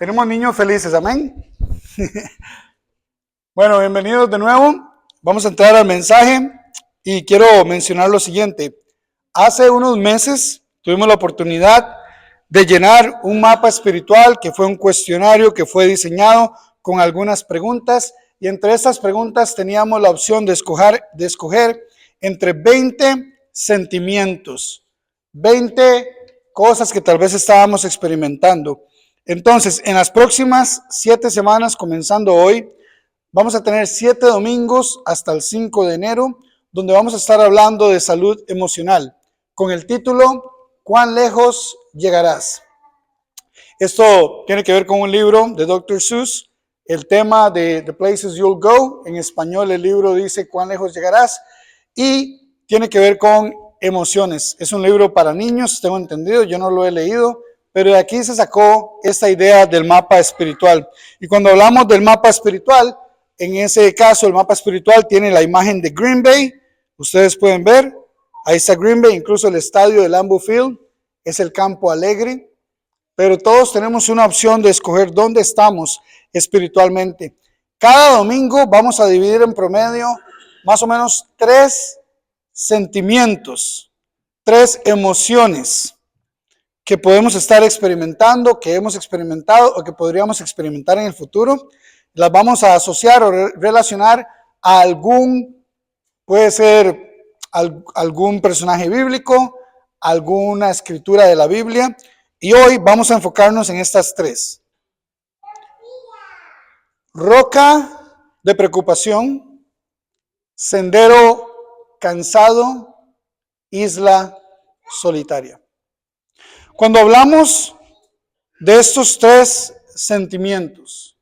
Tenemos niños felices, amén. Bueno, bienvenidos de nuevo. Vamos a entrar al mensaje y quiero mencionar lo siguiente. Hace unos meses tuvimos la oportunidad de llenar un mapa espiritual que fue un cuestionario que fue diseñado con algunas preguntas, y entre estas preguntas teníamos la opción de escoger entre 20 sentimientos, 20 cosas que tal vez estábamos experimentando. Entonces, en las próximas 7 semanas, comenzando hoy, vamos a tener 7 domingos hasta el 5 de enero, donde vamos a estar hablando de salud emocional, con el título, ¿cuán lejos llegarás? Esto tiene que ver con un libro de Dr. Seuss, el tema de The Places You'll Go. En español el libro dice ¿cuán lejos llegarás? Y tiene que ver con emociones. Es un libro para niños, tengo entendido, yo no lo he leído, pero de aquí se sacó esta idea del mapa espiritual. Y cuando hablamos del mapa espiritual, en ese caso el mapa espiritual tiene la imagen de Green Bay. Ustedes pueden ver, ahí está Green Bay, incluso el estadio de Lambeau Field, es el campo alegre. Pero todos tenemos una opción de escoger dónde estamos espiritualmente. Cada domingo vamos a dividir en promedio más o menos 3 sentimientos, 3 emociones que podemos estar experimentando, que hemos experimentado o que podríamos experimentar en el futuro. Las vamos a asociar o relacionar a algún, puede ser algún personaje bíblico, alguna escritura de la Biblia. Y hoy vamos a enfocarnos en estas 3. Roca de preocupación, sendero cansado, isla solitaria. Cuando hablamos de estos 3 sentimientos,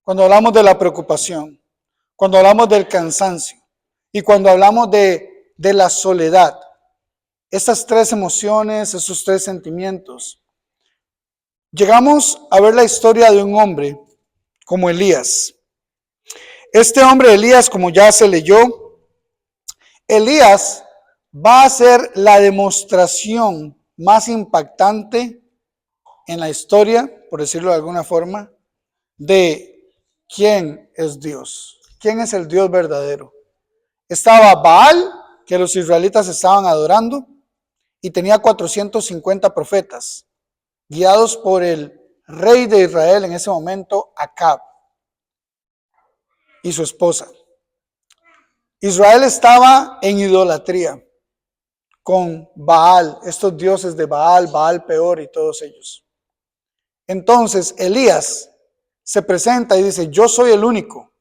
cuando hablamos de la preocupación, cuando hablamos del cansancio y cuando hablamos de la soledad, estas 3 emociones, esos 3 sentimientos, llegamos a ver la historia de un hombre como Elías. Este hombre Elías, como ya se leyó, Elías va a ser la demostración más impactante en la historia, por decirlo de alguna forma, de quién es Dios, quién es el Dios verdadero. Estaba Baal, que los israelitas estaban adorando, y tenía 450 profetas, guiados por el rey de Israel en ese momento, Acab, y su esposa. Israel estaba en idolatría con Baal, estos dioses de Baal, Baal peor y todos ellos. Entonces Elías se presenta y dice, yo soy el único.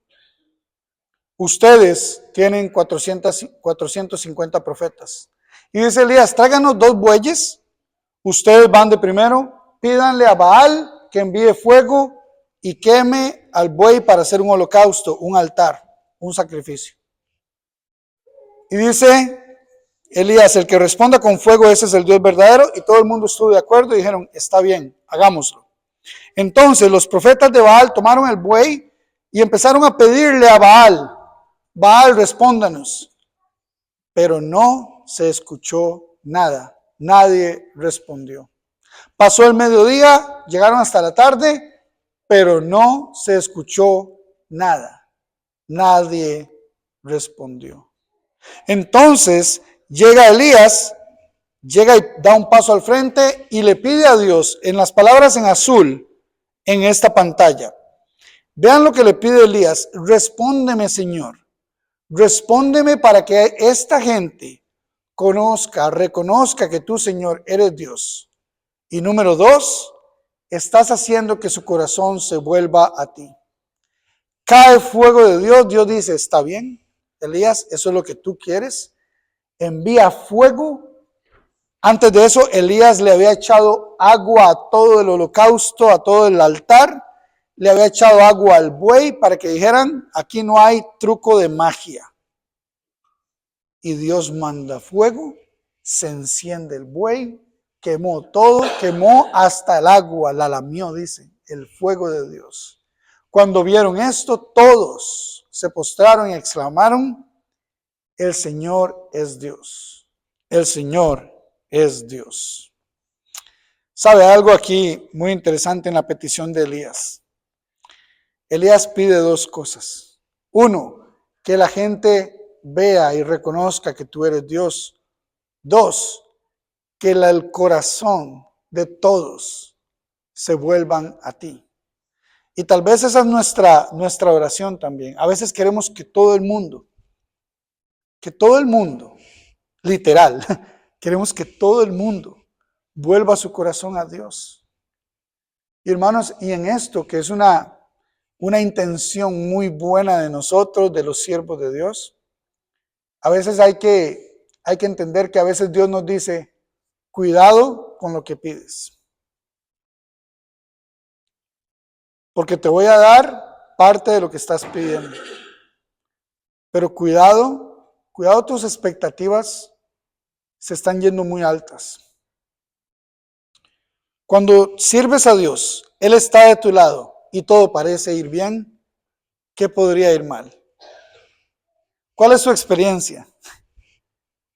Ustedes tienen 450 profetas. Y dice Elías, tráiganos 2 bueyes. Ustedes van de primero, pídanle a Baal que envíe fuego y queme al buey para hacer un holocausto, un altar, un sacrificio. Y dice Elías, el que responda con fuego, ese es el Dios verdadero. Y todo el mundo estuvo de acuerdo y dijeron, está bien, hagámoslo. Entonces los profetas de Baal tomaron el buey y empezaron a pedirle a Baal, Baal, respóndanos. Pero no se escuchó nada, nadie respondió. Pasó el mediodía, llegaron hasta la tarde, pero no se escuchó nada, nadie respondió. Entonces llega Elías, llega y da un paso al frente y le pide a Dios, en las palabras en azul, en esta pantalla. Vean lo que le pide Elías, respóndeme, Señor, respóndeme para que esta gente reconozca que tú, Señor, eres Dios. Y número 2, estás haciendo que su corazón se vuelva a ti. Cae fuego de Dios, Dios dice, está bien, Elías, eso es lo que tú quieres. Envía fuego. Antes de eso, Elías le había echado agua a todo el holocausto, a todo el altar. Le había echado agua al buey para que dijeran, aquí no hay truco de magia. Y Dios manda fuego, se enciende el buey, quemó todo, quemó hasta el agua, la lamió, dice, el fuego de Dios. Cuando vieron esto, todos se postraron y exclamaron, el Señor es Dios, el Señor es Dios. ¿Sabe algo aquí muy interesante en la petición de Elías? Elías pide dos cosas. Uno, que la gente vea y reconozca que tú eres Dios. Dos, que el corazón de todos se vuelvan a ti. Y tal vez esa es nuestra oración también. A veces queremos que todo el mundo, literal, queremos que todo el mundo vuelva su corazón a Dios. Y hermanos, y en esto que es una intención muy buena de nosotros, de los siervos de Dios, a veces hay que entender que a veces Dios nos dice, cuidado con lo que pides. Porque te voy a dar parte de lo que estás pidiendo. Pero cuidado tus expectativas se están yendo muy altas. Cuando sirves a Dios, Él está de tu lado y todo parece ir bien, ¿qué podría ir mal? ¿Cuál es su experiencia?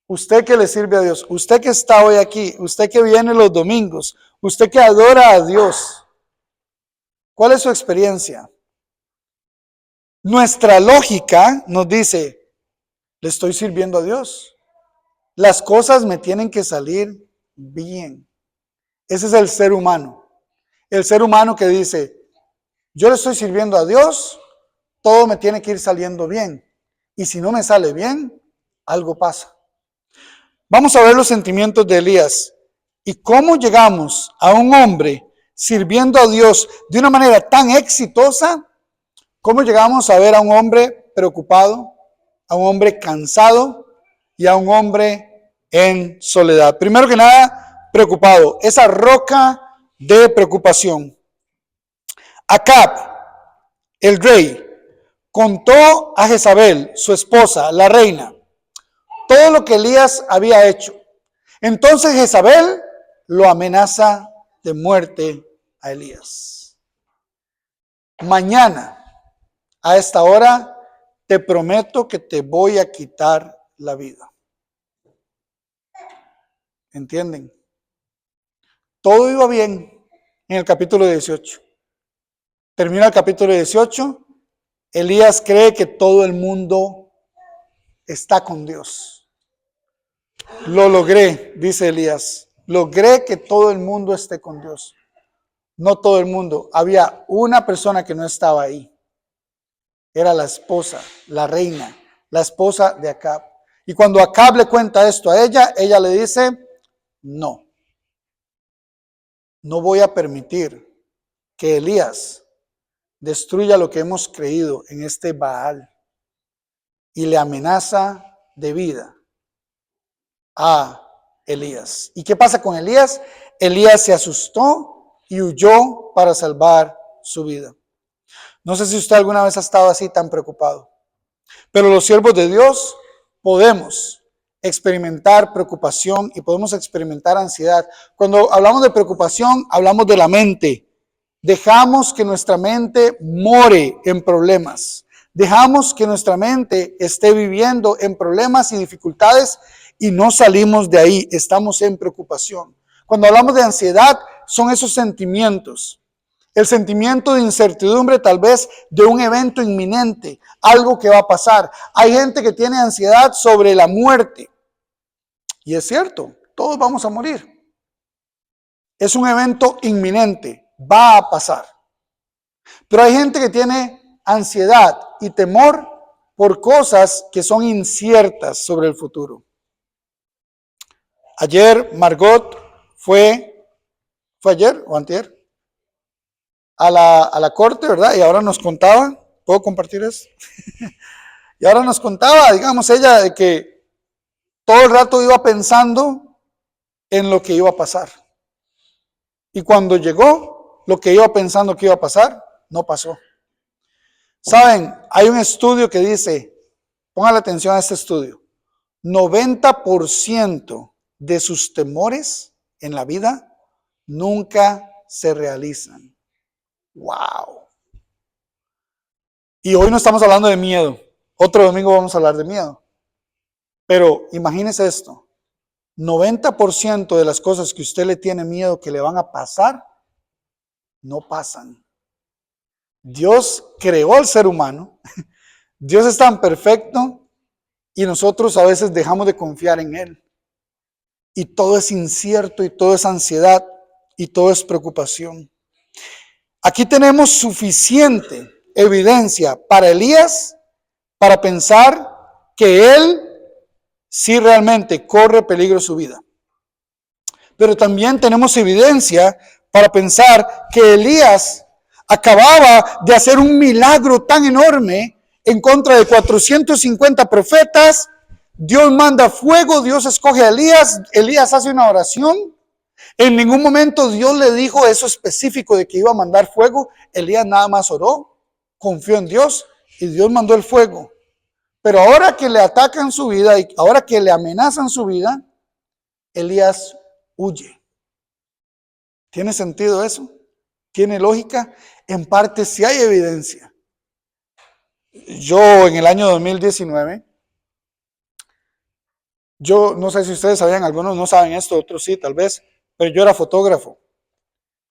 Usted que le sirve a Dios, usted que está hoy aquí, usted que viene los domingos, usted que adora a Dios, ¿cuál es su experiencia? Nuestra lógica nos dice, le estoy sirviendo a Dios. Las cosas me tienen que salir bien. Ese es el ser humano. El ser humano que dice, yo le estoy sirviendo a Dios, todo me tiene que ir saliendo bien. Y si no me sale bien, algo pasa. Vamos a ver los sentimientos de Elías y cómo llegamos a un hombre sirviendo a Dios de una manera tan exitosa, cómo llegamos a ver a un hombre preocupado, a un hombre cansado y a un hombre en soledad. Primero que nada, preocupado, esa roca de preocupación. Acab, el rey, contó a Jezabel, su esposa, la reina, todo lo que Elías había hecho. Entonces Jezabel lo amenaza de muerte a Elías. Mañana, a esta hora, te prometo que te voy a quitar la vida. ¿Entienden? Todo iba bien en el capítulo 18. Termina el capítulo 18. Elías cree que todo el mundo está con Dios. Lo logré, dice Elías. Logré que todo el mundo esté con Dios. No todo el mundo. Había una persona que no estaba ahí. Era la esposa, la reina, la esposa de Acab. Y cuando Acab le cuenta esto a ella, ella le dice, no voy a permitir que Elías destruya lo que hemos creído en este Baal. Y le amenaza de vida a Elías. ¿Y qué pasa con Elías? Elías se asustó y huyó para salvar su vida. No sé si usted alguna vez ha estado así tan preocupado, pero los siervos de Dios podemos experimentar preocupación y podemos experimentar ansiedad. Cuando hablamos de preocupación, hablamos de la mente. Dejamos que nuestra mente more en problemas. Dejamos que nuestra mente esté viviendo en problemas y dificultades y no salimos de ahí. Estamos en preocupación. Cuando hablamos de ansiedad, son esos sentimientos. El sentimiento de incertidumbre tal vez de un evento inminente, algo que va a pasar. Hay gente que tiene ansiedad sobre la muerte. Y es cierto, todos vamos a morir. Es un evento inminente, va a pasar. Pero hay gente que tiene ansiedad y temor por cosas que son inciertas sobre el futuro. Ayer Margot ¿fue ayer o antier? A la corte, ¿verdad? Y ahora nos contaba, ¿puedo compartir eso? Y ahora nos contaba, digamos, ella de que todo el rato iba pensando en lo que iba a pasar. Y cuando llegó, lo que iba pensando que iba a pasar, no pasó. Saben, hay un estudio que dice, pongan atención a este estudio, 90% de sus temores en la vida nunca se realizan. ¡Wow! Y hoy no estamos hablando de miedo. Otro domingo vamos a hablar de miedo. Pero imagínense esto. 90% de las cosas que usted le tiene miedo que le van a pasar, no pasan. Dios creó al ser humano, Dios es tan perfecto y nosotros a veces dejamos de confiar en Él. Y todo es incierto y todo es ansiedad y todo es preocupación. Aquí tenemos suficiente evidencia para Elías para pensar que él sí realmente corre peligro su vida. Pero también tenemos evidencia para pensar que Elías acababa de hacer un milagro tan enorme en contra de 450 profetas. Dios manda fuego, Dios escoge a Elías, Elías hace una oración. En ningún momento Dios le dijo eso específico de que iba a mandar fuego. Elías nada más oró, confió en Dios y Dios mandó el fuego. Pero ahora que le atacan su vida y ahora que le amenazan su vida, Elías huye. ¿Tiene sentido eso? ¿Tiene lógica? En parte sí hay evidencia. Yo en el año 2019, yo no sé si ustedes sabían, algunos no saben esto, otros sí tal vez, pero yo era fotógrafo.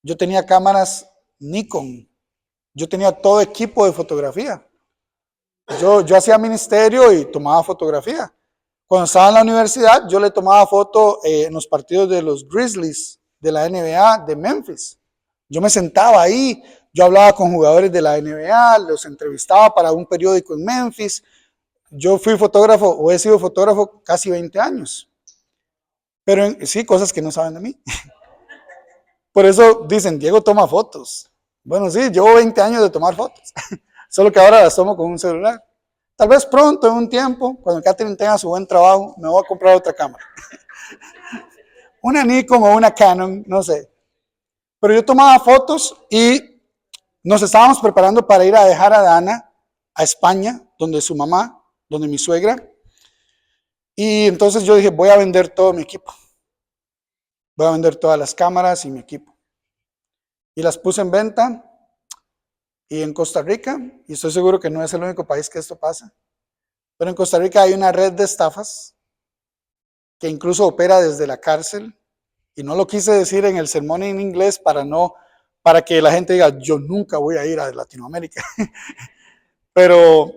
Yo tenía cámaras Nikon. Yo tenía todo equipo de fotografía. Yo hacía ministerio y tomaba fotografía. Cuando estaba en la universidad, yo le tomaba foto en los partidos de los Grizzlies, de la NBA, de Memphis. Yo me sentaba ahí, yo hablaba con jugadores de la NBA, los entrevistaba para un periódico en Memphis. Yo fui fotógrafo, o he sido fotógrafo casi 20 años. Pero sí, cosas que no saben de mí. Por eso dicen, Diego toma fotos. Bueno, sí, llevo 20 años de tomar fotos. Solo que ahora las tomo con un celular. Tal vez pronto, en un tiempo, cuando Catherine tenga su buen trabajo, me voy a comprar otra cámara. Una Nikon o una Canon, no sé. Pero yo tomaba fotos y nos estábamos preparando para ir a dejar a Dana a España, donde su mamá, donde mi suegra. Y entonces yo dije, voy a vender todo mi equipo. Voy a vender todas las cámaras y mi equipo. Y las puse en venta. Y en Costa Rica, y estoy seguro que no es el único país que esto pasa, pero en Costa Rica hay una red de estafas que incluso opera desde la cárcel, y no lo quise decir en el sermón en inglés para que la gente diga, yo nunca voy a ir a Latinoamérica, pero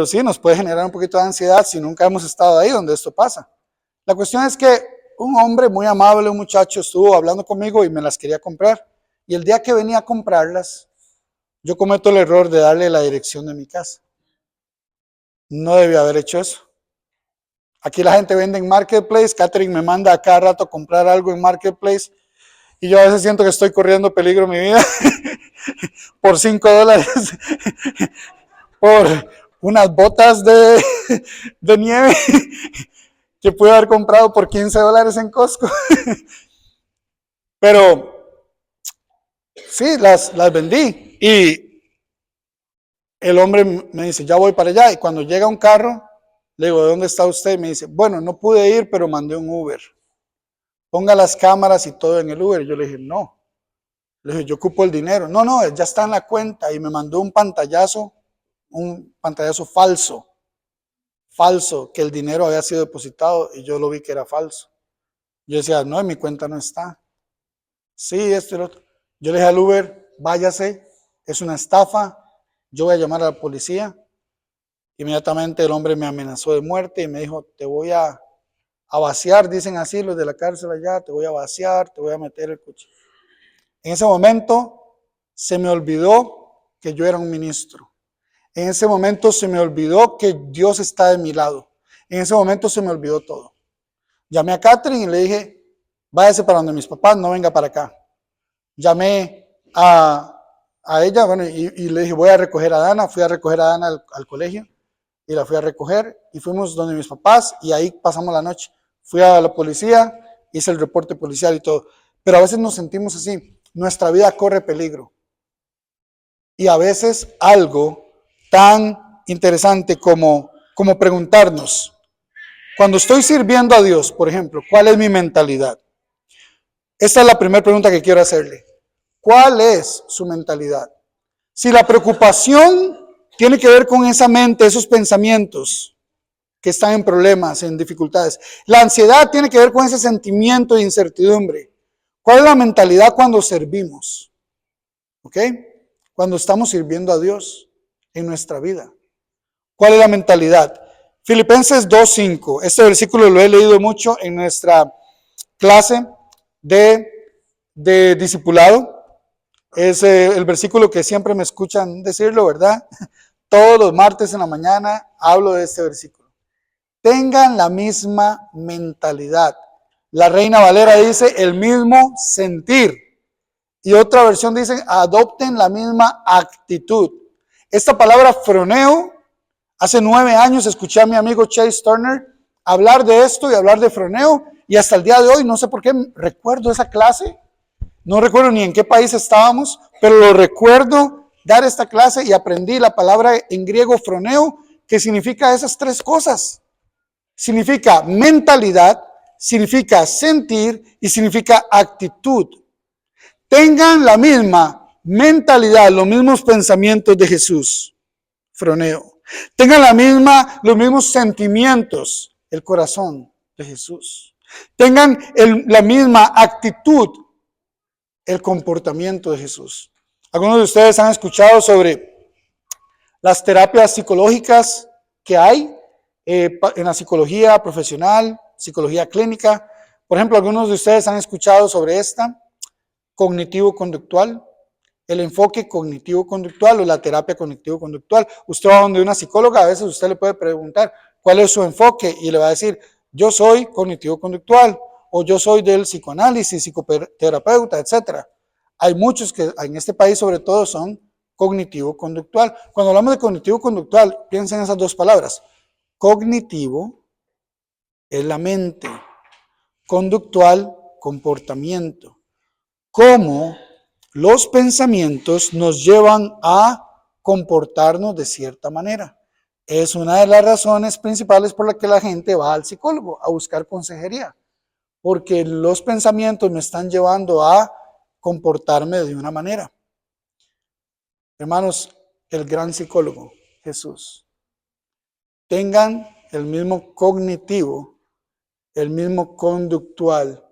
sí nos puede generar un poquito de ansiedad si nunca hemos estado ahí donde esto pasa. La cuestión es que un hombre muy amable, un muchacho, estuvo hablando conmigo y me las quería comprar, y el día que venía a comprarlas, yo cometo el error de darle la dirección de mi casa. No debía haber hecho eso. Aquí la gente vende en Marketplace. Catherine me manda a cada rato a comprar algo en Marketplace. Y yo a veces siento que estoy corriendo peligro en mi vida. Por $5. Por unas botas de nieve que pude haber comprado por $15 en Costco. Pero sí, las vendí. Y el hombre me dice, ya voy para allá. Y cuando llega un carro, le digo, ¿de dónde está usted? Y me dice, bueno, no pude ir, pero mandé un Uber. Ponga las cámaras y todo en el Uber. Y yo le dije, no. Le dije, yo ocupo el dinero. No, ya está en la cuenta. Y me mandó un pantallazo falso, que el dinero había sido depositado y yo lo vi que era falso. Yo decía, no, en mi cuenta no está. Sí, esto y lo otro. Yo le dije al Uber, váyase, es una estafa, yo voy a llamar a la policía. Inmediatamente el hombre me amenazó de muerte y me dijo, te voy a vaciar, dicen así los de la cárcel allá, te voy a vaciar, te voy a meter el cuchillo. En ese momento se me olvidó que yo era un ministro. En ese momento se me olvidó que Dios está de mi lado. En ese momento se me olvidó todo. Llamé a Catherine y le dije, váyase para donde mis papás, no venga para acá. Llamé a ella, bueno, y le dije, voy a recoger a Dana. Fui a recoger a Dana al colegio y la fui a recoger y fuimos donde mis papás y ahí pasamos la noche. Fui a la policía, hice el reporte policial y todo. Pero a veces nos sentimos así, nuestra vida corre peligro. Y a veces algo tan interesante como preguntarnos, cuando estoy sirviendo a Dios, por ejemplo, ¿cuál es mi mentalidad? Esta es la primera pregunta que quiero hacerle. ¿Cuál es su mentalidad? Si la preocupación tiene que ver con esa mente, esos pensamientos que están en problemas, en dificultades. La ansiedad tiene que ver con ese sentimiento de incertidumbre. ¿Cuál es la mentalidad cuando servimos? ¿Ok? Cuando estamos sirviendo a Dios en nuestra vida. ¿Cuál es la mentalidad? Filipenses 2:5. Este versículo lo he leído mucho en nuestra clase de discipulado. Es el versículo que siempre me escuchan decirlo, ¿verdad? Todos los martes en la mañana hablo de este versículo. Tengan la misma mentalidad. La Reina Valera dice el mismo sentir. Y otra versión dice adopten la misma actitud. Esta palabra froneo, hace 9 años escuché a mi amigo Chase Turner hablar de esto y hablar de froneo. Y hasta el día de hoy, no sé por qué recuerdo esa clase. No recuerdo ni en qué país estábamos, pero lo recuerdo dar esta clase y aprendí la palabra en griego froneo, que significa esas 3 cosas. Significa mentalidad, significa sentir y significa actitud. Tengan la misma mentalidad, los mismos pensamientos de Jesús. Froneo. Tengan los mismos sentimientos, el corazón de Jesús. Tengan la misma actitud, el comportamiento de Jesús. Algunos de ustedes han escuchado sobre las terapias psicológicas que hay en la psicología profesional, psicología clínica. Por ejemplo, algunos de ustedes han escuchado sobre esta, cognitivo-conductual, el enfoque cognitivo-conductual o la terapia cognitivo-conductual. Usted va donde una psicóloga, a veces usted le puede preguntar cuál es su enfoque y le va a decir, yo soy cognitivo-conductual o yo soy del psicoanálisis, psicoterapeuta, etc. Hay muchos que en este país sobre todo son cognitivo-conductual. Cuando hablamos de cognitivo-conductual, piensen en esas 2 palabras. Cognitivo es la mente, conductual, comportamiento. Cómo los pensamientos nos llevan a comportarnos de cierta manera. Es una de las razones principales por las que la gente va al psicólogo a buscar consejería, porque los pensamientos me están llevando a comportarme de una manera. Hermanos, el gran psicólogo, Jesús. Tengan el mismo cognitivo, el mismo conductual,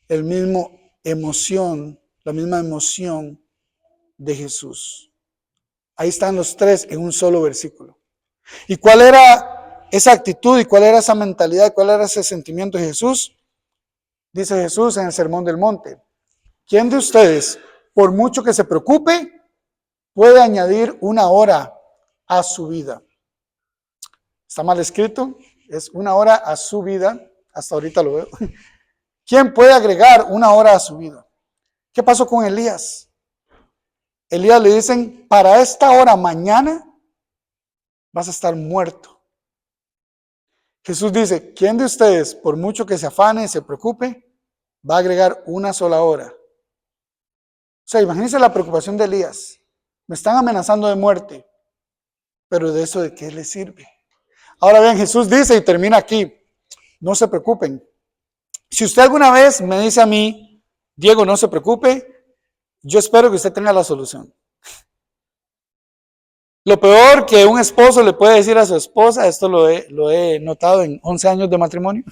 el mismo emoción, la misma emoción de Jesús. Ahí están los 3 en un solo versículo. ¿Y cuál era esa actitud y cuál era esa mentalidad y cuál era ese sentimiento de Jesús? Dice Jesús en el Sermón del Monte, ¿quién de ustedes, por mucho que se preocupe, puede añadir 1 hora a su vida? Está mal escrito, es 1 hora a su vida, hasta ahorita lo veo. ¿Quién puede agregar 1 hora a su vida? ¿Qué pasó con Elías? Elías le dicen, para esta hora mañana vas a estar muerto. Jesús dice, ¿quién de ustedes, por mucho que se afane, se preocupe, va a agregar 1 sola hora? O sea, imagínense la preocupación de Elías. Me están amenazando de muerte, pero de eso, ¿de qué le sirve? Ahora bien, Jesús dice y termina aquí, no se preocupen. Si usted alguna vez me dice a mí, Diego, no se preocupe, yo espero que usted tenga la solución. Lo peor que un esposo le puede decir a su esposa, esto lo he notado en 11 años de matrimonio,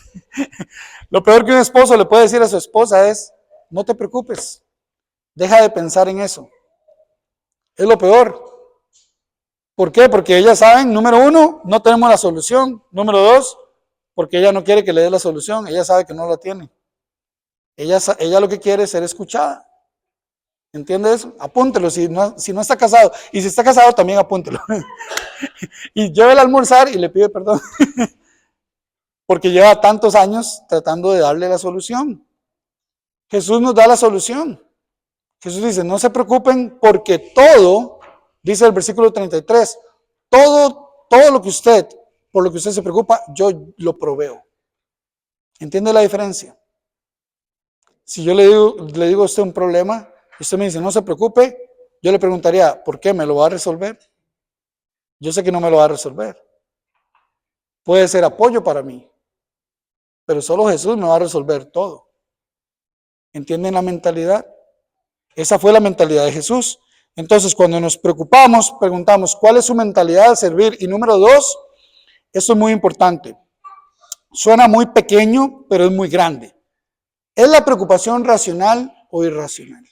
lo peor que un esposo le puede decir a su esposa es, no te preocupes, deja de pensar en eso. Es lo peor. ¿Por qué? Porque ellas saben, número 1, no tenemos la solución. Número 2, porque ella no quiere que le dé la solución, ella sabe que no la tiene. Ella lo que quiere es ser escuchada. ¿Entiende eso? Apúntelo si no está casado. Y si está casado, también apúntelo. Y llévela a almorzar y le pide perdón. Porque lleva tantos años tratando de darle la solución. Jesús nos da la solución. Jesús dice, no se preocupen porque todo, dice el versículo 33, todo lo que por lo que usted se preocupa, yo lo proveo. ¿Entiende la diferencia? Si yo le digo a usted un problema, usted me dice, no se preocupe, yo le preguntaría, ¿por qué? ¿Me lo va a resolver? Yo sé que no me lo va a resolver. Puede ser apoyo para mí, pero solo Jesús me va a resolver todo. ¿Entienden la mentalidad? Esa fue la mentalidad de Jesús. Entonces, cuando nos preocupamos, preguntamos, ¿cuál es su mentalidad de servir? Y número 2, esto es muy importante. Suena muy pequeño, pero es muy grande. ¿Es la preocupación racional o irracional?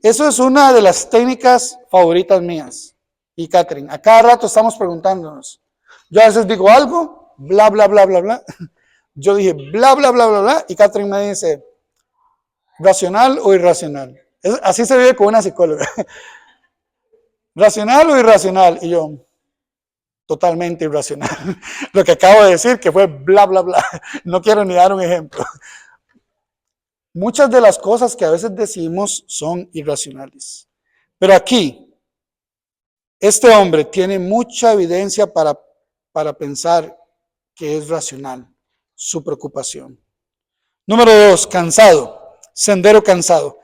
Eso es una de las técnicas favoritas mías y Catherine. A cada rato estamos preguntándonos. Yo a veces digo algo, bla, bla, bla, bla, bla. Yo dije bla, bla, bla, bla, bla, y Catherine me dice, ¿racional o irracional? Así se vive con una psicóloga. ¿Racional o irracional? Y yo, totalmente irracional. Lo que acabo de decir, que fue bla, bla, bla. No quiero ni dar un ejemplo. Muchas de las cosas que a veces decimos son irracionales. Pero aquí, este hombre tiene mucha evidencia para pensar que es racional su preocupación. Número 2, cansado, sendero cansado.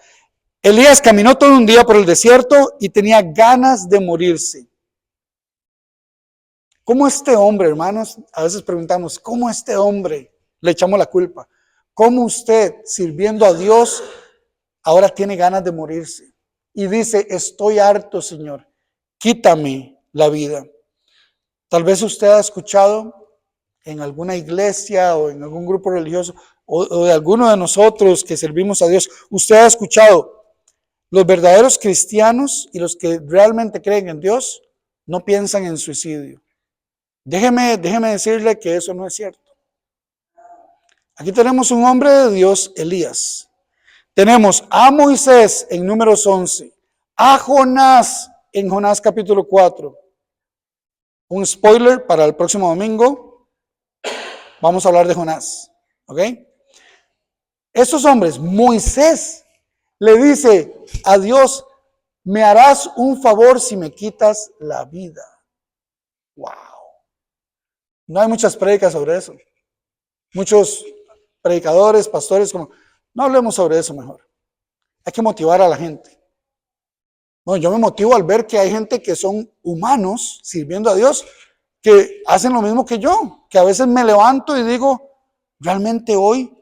Elías caminó todo un día por el desierto y tenía ganas de morirse. ¿Cómo este hombre, hermanos? A veces preguntamos, ¿cómo este hombre? Le echamos la culpa. ¿Cómo usted, sirviendo a Dios, ahora tiene ganas de morirse? Y dice, estoy harto, Señor, quítame la vida. Tal vez usted ha escuchado en alguna iglesia o en algún grupo religioso o de alguno de nosotros que servimos a Dios, usted ha escuchado, los verdaderos cristianos y los que realmente creen en Dios no piensan en suicidio. Déjeme decirle que eso no es cierto. Aquí tenemos un hombre de Dios, Elías. Tenemos a Moisés en Números 11, a Jonás en Jonás capítulo 4. Un spoiler para el próximo domingo. Vamos a hablar de Jonás. ¿Ok? Estos hombres, Moisés le dice a Dios, me harás un favor si me quitas la vida. Wow. No hay muchas prédicas sobre eso. Muchos predicadores, pastores, como, no hablemos sobre eso mejor. Hay que motivar a la gente. No, yo me motivo al ver que hay gente que son humanos sirviendo a Dios, que hacen lo mismo que yo, que a veces me levanto y digo, realmente hoy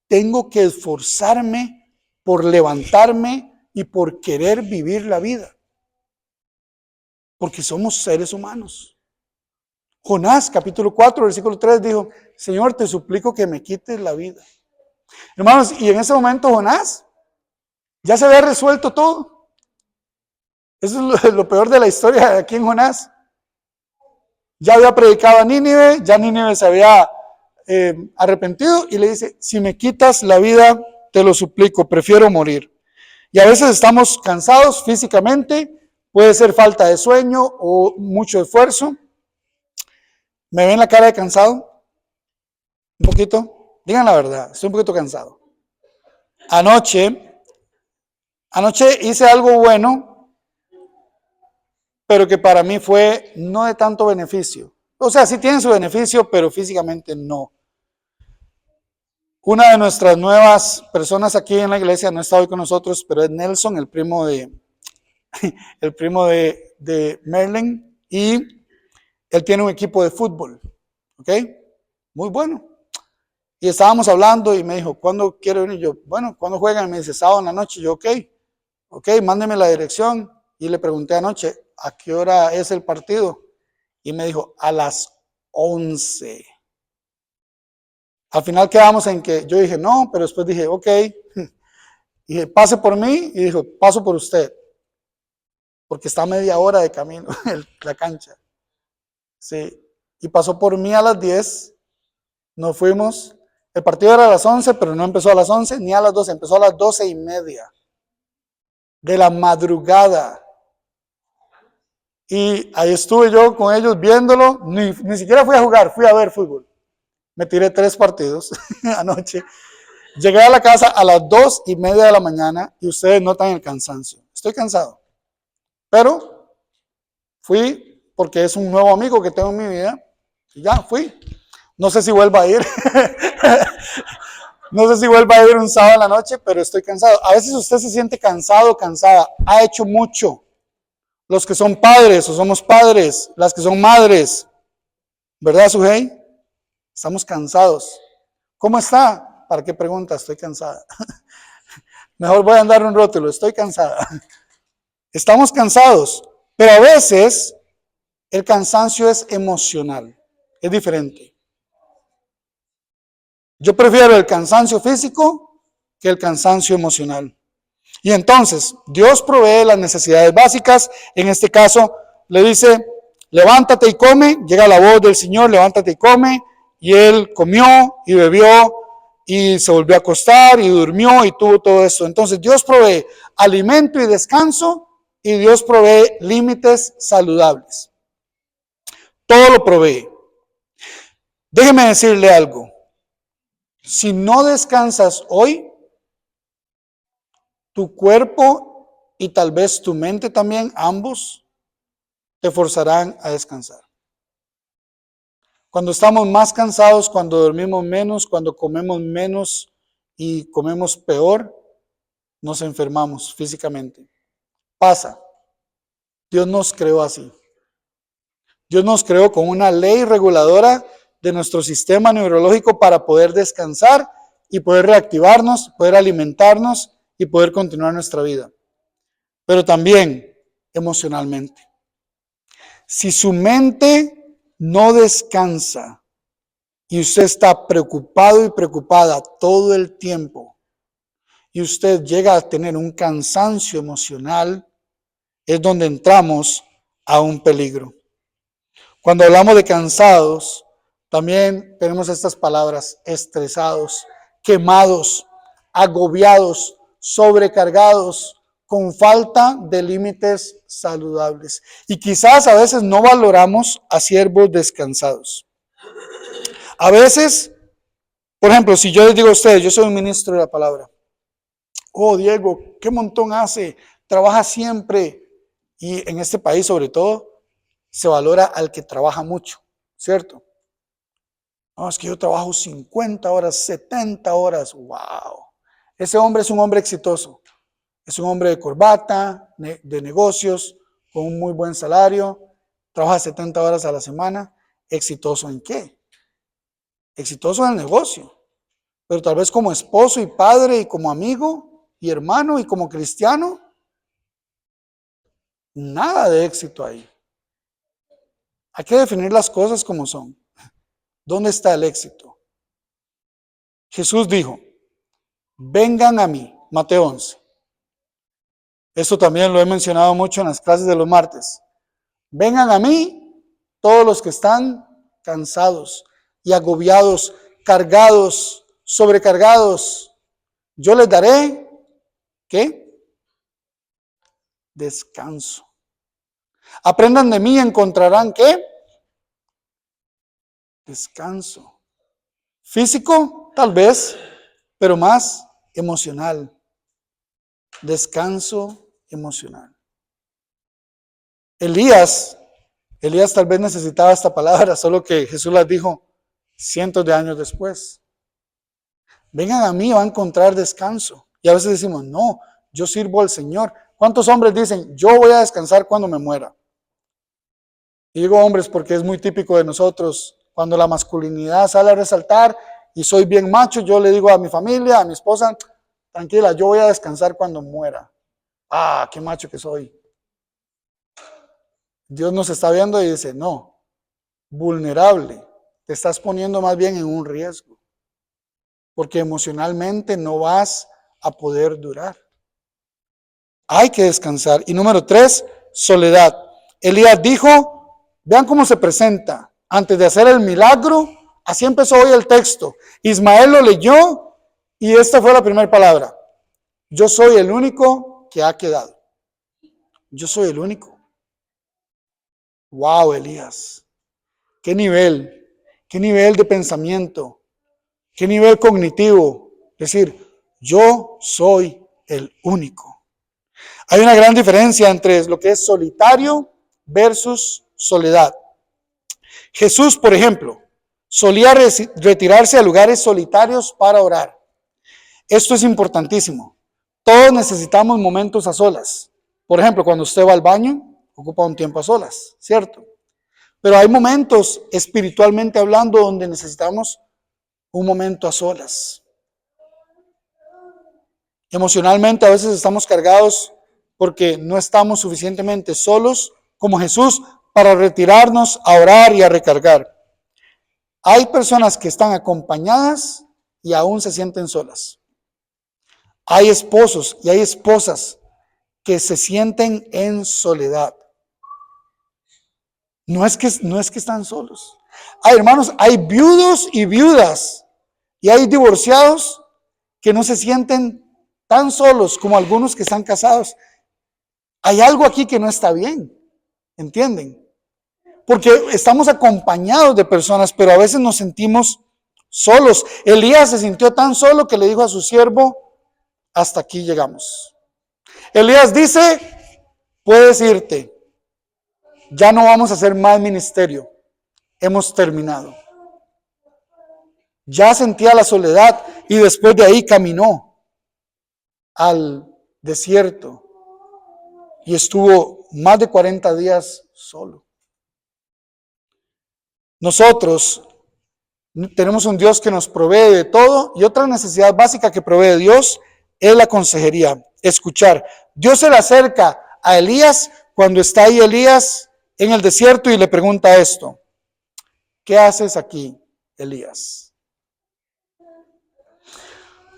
tengo que esforzarme por levantarme y por querer vivir la vida. Porque somos seres humanos. Jonás, capítulo 4, versículo 3, dijo, Señor, te suplico que me quites la vida. Hermanos, y en ese momento Jonás ya se había resuelto todo. Eso es lo peor de la historia aquí en Jonás. Ya había predicado a Nínive, ya Nínive se había arrepentido y le dice, si me quitas la vida, te lo suplico, prefiero morir. Y a veces estamos cansados físicamente, puede ser falta de sueño o mucho esfuerzo. ¿Me ven la cara de cansado? ¿Un poquito? Digan la verdad, estoy un poquito cansado. Anoche hice algo bueno, pero que para mí fue no de tanto beneficio. O sea, sí tiene su beneficio, pero físicamente no. Una de nuestras nuevas personas aquí en la iglesia no está hoy con nosotros, pero es Nelson, el primo de Merlin, y él tiene un equipo de fútbol, ¿ok? Muy bueno. Y estábamos hablando y me dijo, ¿cuándo quiero venir? Yo, bueno, ¿cuándo juegan? Y me dice, sábado en la noche. Yo, ok, mándeme la dirección. Y le pregunté anoche, ¿a qué hora es el partido? Y me dijo, a las 11. Al final quedamos en que yo dije, no, pero después dije, ok. Y dije, pase por mí. Y dijo, paso por usted. Porque está a media hora de camino la cancha. Sí. Y pasó por mí a las 10. Nos fuimos. El partido era a las 11, pero no empezó a las 11 ni a las 12. Empezó a las 12:30 de la madrugada. Y ahí estuve yo con ellos viéndolo. Ni siquiera fui a jugar, fui a ver fútbol. Me tiré 3 partidos anoche. Llegué a la casa a las 2:30 de la mañana y ustedes notan el cansancio. Estoy cansado. Pero fui porque es un nuevo amigo que tengo en mi vida. Y ya fui. No sé si vuelva a ir. No sé si vuelva a ir un sábado en la noche, pero estoy cansado. A veces usted se siente cansado, cansada. Ha hecho mucho. Los que son padres o somos padres, las que son madres. ¿Verdad, Sujei? Estamos cansados. ¿Cómo está? ¿Para qué pregunta? Estoy cansada. Mejor voy a andar un rótulo. Estoy cansada. Estamos cansados. Pero a veces el cansancio es emocional. Es diferente. Yo prefiero el cansancio físico que el cansancio emocional. Y entonces, Dios provee las necesidades básicas. En este caso, le dice, levántate y come. Llega la voz del Señor, levántate y come. Y él comió y bebió y se volvió a acostar y durmió y tuvo todo eso. Entonces, Dios provee alimento y descanso y Dios provee límites saludables. Todo lo provee. Déjeme decirle algo. Si no descansas hoy, tu cuerpo y tal vez tu mente también, ambos, te forzarán a descansar. Cuando estamos más cansados, cuando dormimos menos, cuando comemos menos y comemos peor, nos enfermamos físicamente. Pasa. Dios nos creó así. Dios nos creó con una ley reguladora de nuestro sistema neurológico para poder descansar y poder reactivarnos, poder alimentarnos y poder continuar nuestra vida. Pero también emocionalmente. Si su mente no descansa y usted está preocupado y preocupada todo el tiempo y usted llega a tener un cansancio emocional, es donde entramos a un peligro. Cuando hablamos de cansados, también tenemos estas palabras: estresados, quemados, agobiados, sobrecargados, con falta de límites saludables. Y quizás a veces no valoramos a siervos descansados. A veces, por ejemplo, si yo les digo a ustedes, yo soy un ministro de la palabra. Oh, Diego, qué montón hace, trabaja siempre. Y en este país, sobre todo, se valora al que trabaja mucho, ¿cierto? No, es que yo trabajo 50 horas, 70 horas. ¡Wow! Ese hombre es un hombre exitoso. Es un hombre de corbata, de negocios, con un muy buen salario. Trabaja 70 horas a la semana. ¿Exitoso en qué? Exitoso en el negocio. Pero tal vez como esposo y padre y como amigo y hermano y como cristiano, nada de éxito ahí. Hay que definir las cosas como son. ¿Dónde está el éxito? Jesús dijo, vengan a mí, Mateo 11. Esto también lo he mencionado mucho en las clases de los martes. Vengan a mí todos los que están cansados y agobiados, cargados, sobrecargados. Yo les daré, ¿qué? Descanso. Aprendan de mí y encontrarán, ¿qué? Descanso. Físico, tal vez, pero más emocional. Descanso emocional. Elías tal vez necesitaba esta palabra, solo que Jesús las dijo cientos de años después. Vengan a mí, va a encontrar descanso. Y a veces decimos, no, yo sirvo al Señor. ¿Cuántos hombres dicen, yo voy a descansar cuando me muera? Y digo hombres porque es muy típico de nosotros. Cuando la masculinidad sale a resaltar y soy bien macho, yo le digo a mi familia, a mi esposa, tranquila, yo voy a descansar cuando muera. Ah, qué macho que soy. Dios nos está viendo y dice, no, vulnerable, te estás poniendo más bien en un riesgo, porque emocionalmente no vas a poder durar. Hay que descansar. Y número 3, soledad. Elías dijo, vean cómo se presenta, antes de hacer el milagro, así empezó hoy el texto. Ismael lo leyó y esta fue la primera palabra. Yo soy el único que ha quedado. Yo soy el único. Wow, Elías. Qué nivel de pensamiento, qué nivel cognitivo. Es decir, yo soy el único. Hay una gran diferencia entre lo que es solitario versus soledad. Jesús, por ejemplo, solía retirarse a lugares solitarios para orar. Esto es importantísimo. Todos necesitamos momentos a solas. Por ejemplo, cuando usted va al baño, ocupa un tiempo a solas, ¿cierto? Pero hay momentos, espiritualmente hablando, donde necesitamos un momento a solas. Emocionalmente a veces estamos cargados porque no estamos suficientemente solos como Jesús para retirarnos a orar y a recargar. Hay personas que están acompañadas y aún se sienten solas. Hay esposos y hay esposas que se sienten en soledad. No es que están solos. Hay hermanos, hay viudos y viudas y hay divorciados que no se sienten tan solos como algunos que están casados. Hay algo aquí que no está bien, ¿entienden? Porque estamos acompañados de personas, pero a veces nos sentimos solos. Elías se sintió tan solo que le dijo a su siervo, hasta aquí llegamos. Elías dice, puedes irte, ya no vamos a hacer más ministerio, hemos terminado. Ya sentía la soledad y después de ahí caminó al desierto y estuvo más de 40 días solo. Nosotros tenemos un Dios que nos provee de todo y otra necesidad básica que provee Dios es la consejería, escuchar. Dios se le acerca a Elías cuando está ahí Elías en el desierto y le pregunta esto: ¿qué haces aquí, Elías?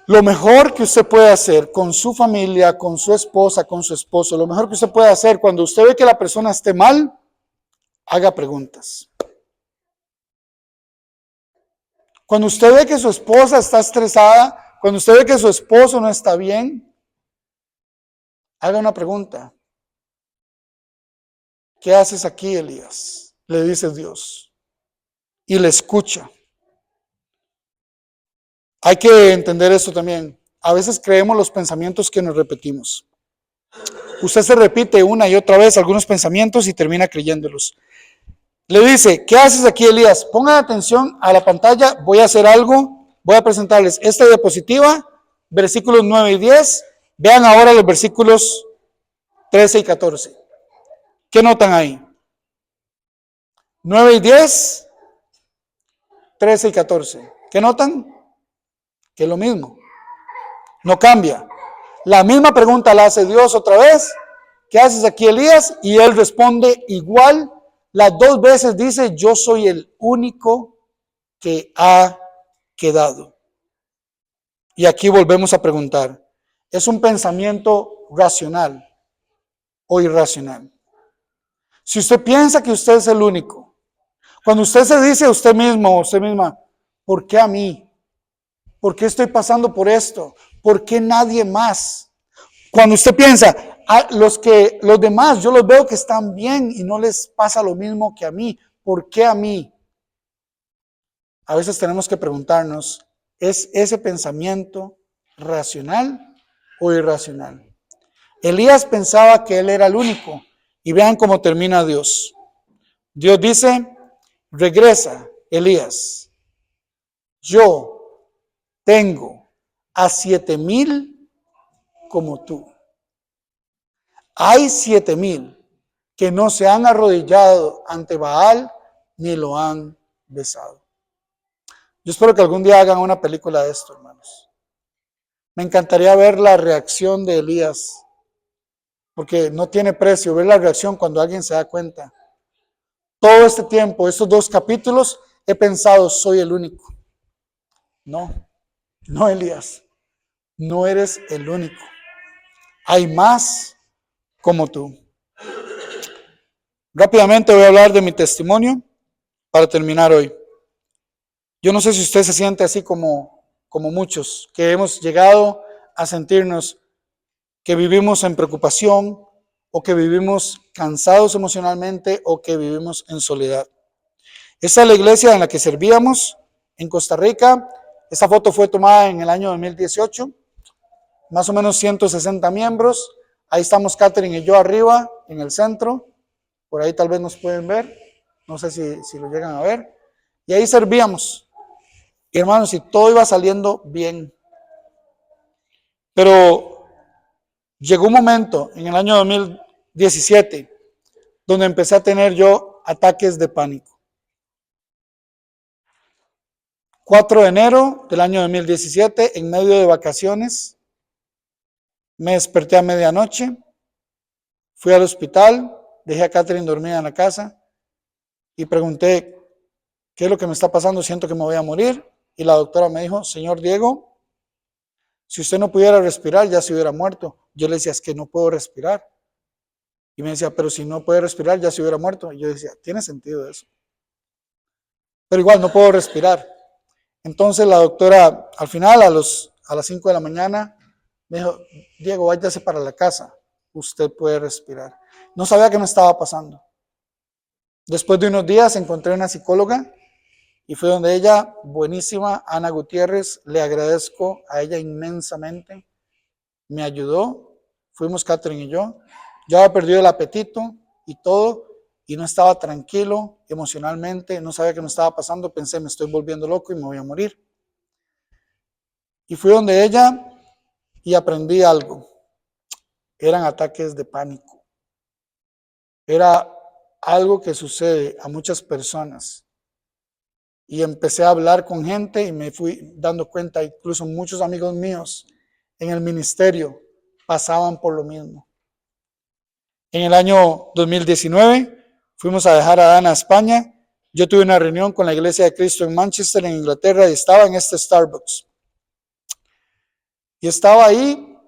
Lo mejor que usted puede hacer con su familia, con su esposa, con su esposo, lo mejor que usted puede hacer cuando usted ve que la persona esté mal, haga preguntas. Cuando usted ve que su esposa está estresada, cuando usted ve que su esposo no está bien, haga una pregunta. ¿Qué haces aquí, Elías? Le dice Dios. Y le escucha. Hay que entender esto también. A veces creemos los pensamientos que nos repetimos. Usted se repite una y otra vez algunos pensamientos y termina creyéndolos. Le dice, ¿qué haces aquí, Elías? Pongan atención a la pantalla, voy a hacer algo, voy a presentarles esta diapositiva, versículos 9 y 10. Vean ahora los versículos 13 y 14. ¿Qué notan ahí? 9 y 10, 13 y 14. ¿Qué notan? Que es lo mismo, no cambia. La misma pregunta la hace Dios otra vez. ¿Qué haces aquí, Elías? Y él responde igual. Las dos veces dice, yo soy el único que ha quedado. Y aquí volvemos a preguntar, ¿es un pensamiento racional o irracional? Si usted piensa que usted es el único, cuando usted se dice a usted mismo o usted misma, ¿por qué a mí? ¿Por qué estoy pasando por esto? ¿Por qué nadie más? Cuando usted piensa, los demás, yo los veo que están bien y no les pasa lo mismo que a mí. ¿Por qué a mí? A veces tenemos que preguntarnos, ¿es ese pensamiento racional o irracional? Elías pensaba que él era el único. Y vean cómo termina Dios. Dios dice, regresa, Elías. Yo tengo a 7,000 como tú. Hay 7,000 que no se han arrodillado ante Baal ni lo han besado. Yo espero que algún día hagan una película de esto, hermanos. Me encantaría ver la reacción de Elías, porque no tiene precio ver la reacción cuando alguien se da cuenta. Todo este tiempo, estos 2 capítulos, he pensado, soy el único. No, Elías, no eres el único. Hay más como tú. Rápidamente voy a hablar de mi testimonio para terminar hoy. Yo no sé si usted se siente así como muchos, que hemos llegado a sentirnos que vivimos en preocupación o que vivimos cansados emocionalmente o que vivimos en soledad. Esa es la iglesia en la que servíamos en Costa Rica. Esta foto fue tomada en el año 2018, más o menos 160 miembros. Ahí estamos Catherine y yo arriba, en el centro. Por ahí tal vez nos pueden ver, no sé si lo llegan a ver. Y ahí servíamos. Y hermanos, y todo iba saliendo bien. Pero llegó un momento en el año 2017 donde empecé a tener yo ataques de pánico. 4 de enero del año 2017, en medio de vacaciones, me desperté a medianoche, fui al hospital, dejé a Catherine dormida en la casa y pregunté, ¿qué es lo que me está pasando? Siento que me voy a morir. y la doctora me dijo, señor Diego, si usted no pudiera respirar, ya se hubiera muerto. Yo le decía, es que no puedo respirar. Y me decía, pero si no puede respirar, ya se hubiera muerto. Y yo decía, tiene sentido eso. Pero igual no puedo respirar. Entonces la doctora, al final, a las 5 de la mañana, me dijo, Diego, váyase para la casa. Usted puede respirar. No sabía qué me estaba pasando. Después de unos días encontré una psicóloga y fue donde ella, buenísima, Ana Gutiérrez, le agradezco a ella inmensamente. Me ayudó, fuimos Catherine y yo. Yo había perdido el apetito y todo, y no estaba tranquilo emocionalmente, no sabía qué me estaba pasando, pensé, me estoy volviendo loco y me voy a morir. Y fui donde ella y aprendí algo. Eran ataques de pánico. Era algo que sucede a muchas personas. Y empecé a hablar con gente y me fui dando cuenta, incluso muchos amigos míos en el ministerio pasaban por lo mismo. En el año 2019 fuimos a dejar a Dana a España. Yo tuve una reunión con la Iglesia de Cristo en Manchester, en Inglaterra, y estaba en este Starbucks. Y estaba ahí,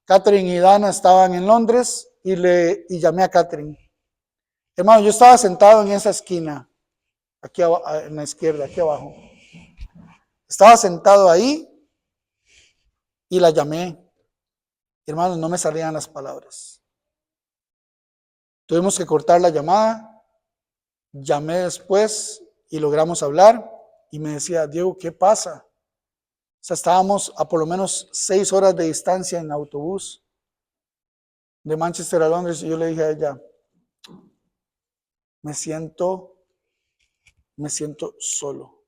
Catherine y Dana estaban en Londres y llamé a Catherine. Hermano, yo estaba sentado en esa esquina, aquí en la izquierda, aquí abajo. Estaba sentado ahí y la llamé. Hermanos, no me salían las palabras. Tuvimos que cortar la llamada. Llamé después y logramos hablar y me decía, Diego, ¿qué pasa? O sea, estábamos a por lo menos 6 horas de distancia en autobús de Manchester a Londres y yo le dije a ella, me siento solo.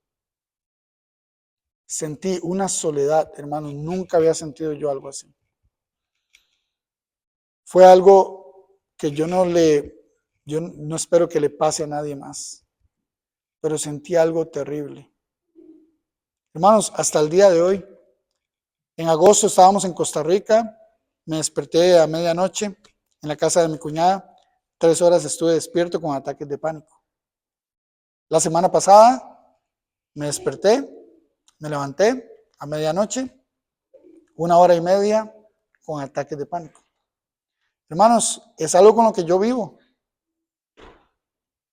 Sentí una soledad, hermano, nunca había sentido yo algo así. Fue algo que yo no espero que le pase a nadie más, pero sentí algo terrible. Hermanos, hasta el día de hoy, en agosto estábamos en Costa Rica, me desperté a medianoche en la casa de mi cuñada, 3 horas estuve despierto con ataques de pánico. La semana pasada me desperté, me levanté a medianoche, 1 hora y media con ataques de pánico. Hermanos, es algo con lo que yo vivo,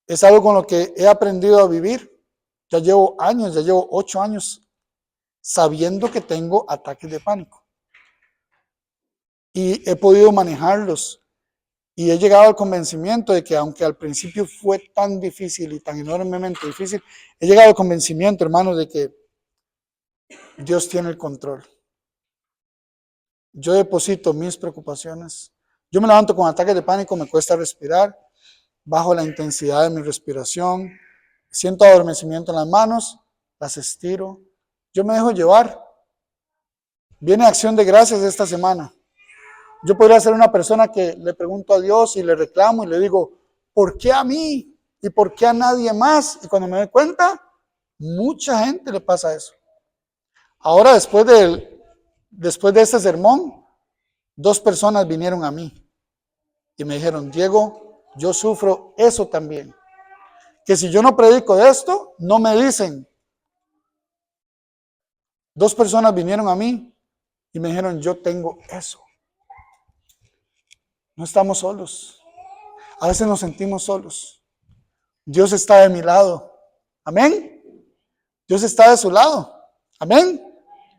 es algo con lo que he aprendido a vivir. Ya llevo 8 años sabiendo que tengo ataques de pánico. Y he podido manejarlos. Y he llegado al convencimiento de que aunque al principio fue tan difícil y tan enormemente difícil, he llegado al convencimiento, hermanos, de que Dios tiene el control. Yo deposito mis preocupaciones. Yo me levanto con ataques de pánico, me cuesta respirar, bajo la intensidad de mi respiración, siento adormecimiento en las manos, las estiro. Yo me dejo llevar. Viene Acción de Gracias esta semana. Yo podría ser una persona que le pregunto a Dios y le reclamo y le digo, ¿por qué a mí? ¿Y por qué a nadie más? Y cuando me doy cuenta, mucha gente le pasa eso. Ahora, después de este sermón, 2 personas vinieron a mí y me dijeron, Diego, yo sufro eso también. Que si yo no predico de esto, no me dicen. 2 personas vinieron a mí y me dijeron, yo tengo eso. No estamos solos. A veces nos sentimos solos. Dios está de mi lado. Amén. Dios está de su lado. Amén.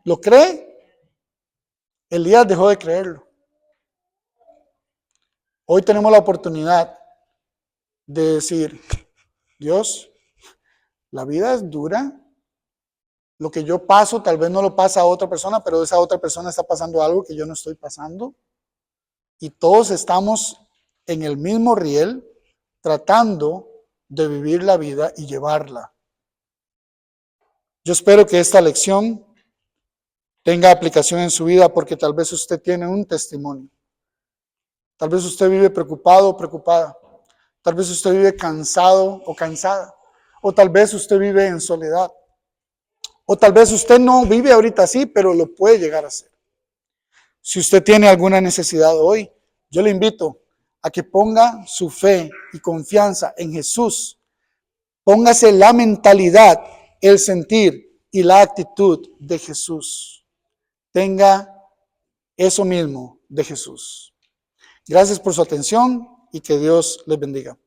¿Lo cree? Elías dejó de creerlo. Hoy tenemos la oportunidad de decir, Dios, la vida es dura. Lo que yo paso tal vez no lo pasa a otra persona, pero esa otra persona está pasando algo que yo no estoy pasando. Y todos estamos en el mismo riel tratando de vivir la vida y llevarla. Yo espero que esta lección tenga aplicación en su vida porque tal vez usted tiene un testimonio. Tal vez usted vive preocupado o preocupada. Tal vez usted vive cansado o cansada. O tal vez usted vive en soledad. O tal vez usted no vive ahorita así, pero lo puede llegar a hacer. Si usted tiene alguna necesidad hoy, yo le invito a que ponga su fe y confianza en Jesús. Póngase la mentalidad, el sentir, y la actitud de Jesús. Tenga eso mismo de Jesús. Gracias por su atención y que Dios les bendiga.